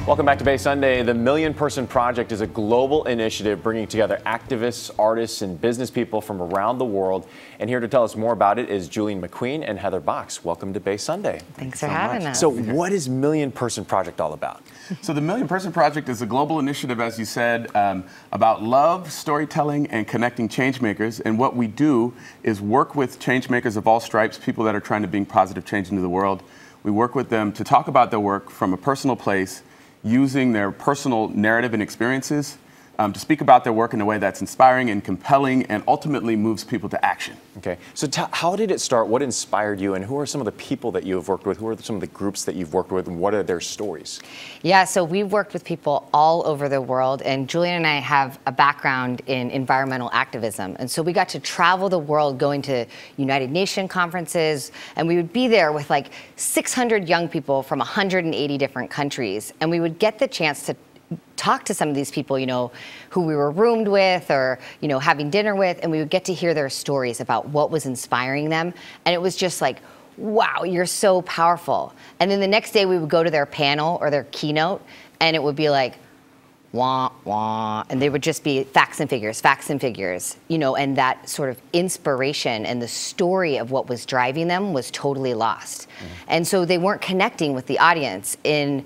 Welcome back to Bay Sunday. The Million Person Project is a global initiative bringing together activists, artists, and business people from around the world. And here to tell us more about it is Julian McQueen and Heather Box. Welcome to Bay Sunday. Thanks for having us. So what is Million Person Project all about? So the Million Person Project is a global initiative, as you said, about love, storytelling, and connecting changemakers. And what we do is work with changemakers of all stripes, people that are trying to bring positive change into the world. We work with them to talk about their work from a personal place, using their personal narrative and experiences to speak about their work in a way that's inspiring and compelling and ultimately moves people to action. Okay, so how did it start? What inspired you, and who are some of the people that you have worked with? Who are some of the groups that you've worked with, and what are their stories? Yeah, so we've worked with people all over the world, and Julian and I have a background in environmental activism, and so we got to travel the world going to United Nations conferences, and we would be there with like 600 young people from 180 different countries, and we would get the chance to talk to some of these people, you know, who we were roomed with or, you know, having dinner with, and we would get to hear their stories about what was inspiring them. And it was just like, wow, you're so powerful. And then the next day we would go to their panel or their keynote, and it would be like, wah, wah, and they would just be facts and figures, you know, and that sort of inspiration and the story of what was driving them was totally lost. Mm-hmm. And so they weren't connecting with the audience in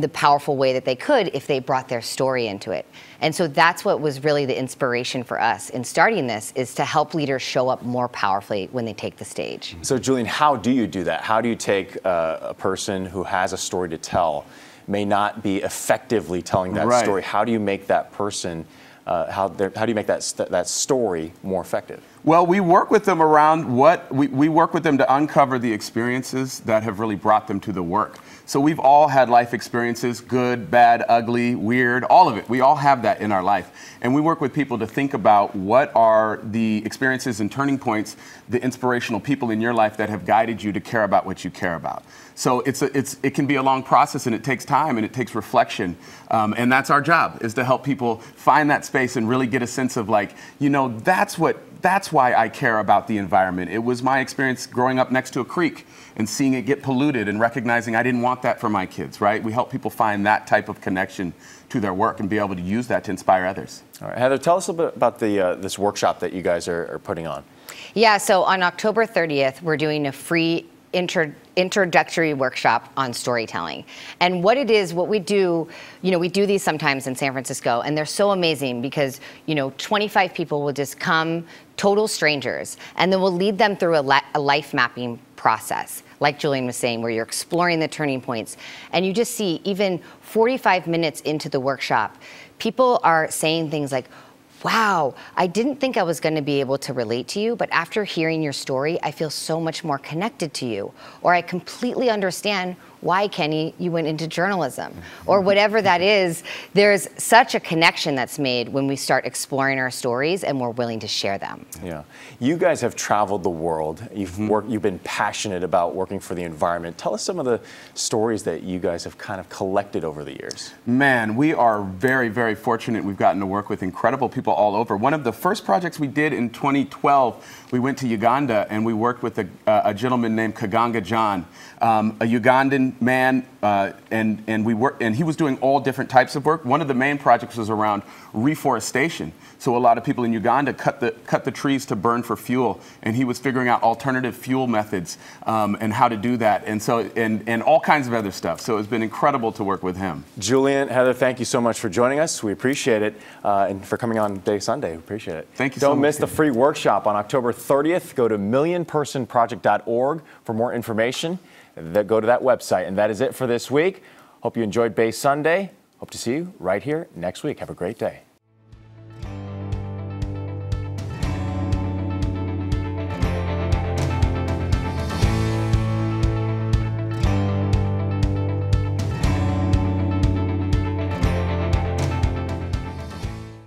the powerful way that they could if they brought their story into it. And so that's what was really the inspiration for us in starting this, is to help leaders show up more powerfully when they take the stage. So Julian, how do you do that? How do you take a person who has a story to tell, may not be effectively telling that story? How do you make that person, how do you make that story more effective? Well, we work with them around we work with them to uncover the experiences that have really brought them to the work. So we've all had life experiences, good, bad, ugly, weird, all of it. We all have that in our life. And we work with people to think about what are the experiences and turning points, the inspirational people in your life that have guided you to care about what you care about. So it can be a long process, and it takes time and it takes reflection. And that's our job, is to help people find that space and really get a sense of, like, you know, that's why I care about the environment. It was my experience growing up next to a creek and seeing it get polluted and recognizing I didn't want that for my kids, right? We help people find that type of connection to their work and be able to use that to inspire others. All right, Heather, tell us a little bit about this workshop that you guys are putting on. Yeah, so on October 30th, we're doing a free introductory workshop on storytelling. And what it is, what we do, you know, we do these sometimes in San Francisco, and they're so amazing because, you know, 25 people will just come, total strangers, and then we'll lead them through a life mapping process, like Julian was saying, where you're exploring the turning points. And you just see, even 45 minutes into the workshop, people are saying things like, wow, I didn't think I was going to be able to relate to you, but after hearing your story, I feel so much more connected to you. Or I completely understand why, Kenny, you went into journalism. Or whatever that is, there's such a connection that's made when we start exploring our stories and we're willing to share them. Yeah. You guys have traveled the world. You've been passionate about working for the environment. Tell us some of the stories that you guys have kind of collected over the years. Man, we are very, very fortunate. We've gotten to work with incredible people all over. One of the first projects we did in 2012, we went to Uganda and we worked with a gentleman named Kaganga John, a Ugandan man, and he was doing all different types of work. One of the main projects was around reforestation. So a lot of people in Uganda cut the trees to burn for fuel, and he was figuring out alternative fuel methods and how to do that, and so and all kinds of other stuff. So it's been incredible to work with him. Julian, Heather, thank you so much for joining us. We appreciate it, and for coming on Bay Sunday. We appreciate it. Thank you so much. Don't miss the free workshop on October 30th. Go to millionpersonproject.org for more information. Go to that website. And that is it for this week. Hope you enjoyed Bay Sunday. Hope to see you right here next week. Have a great day.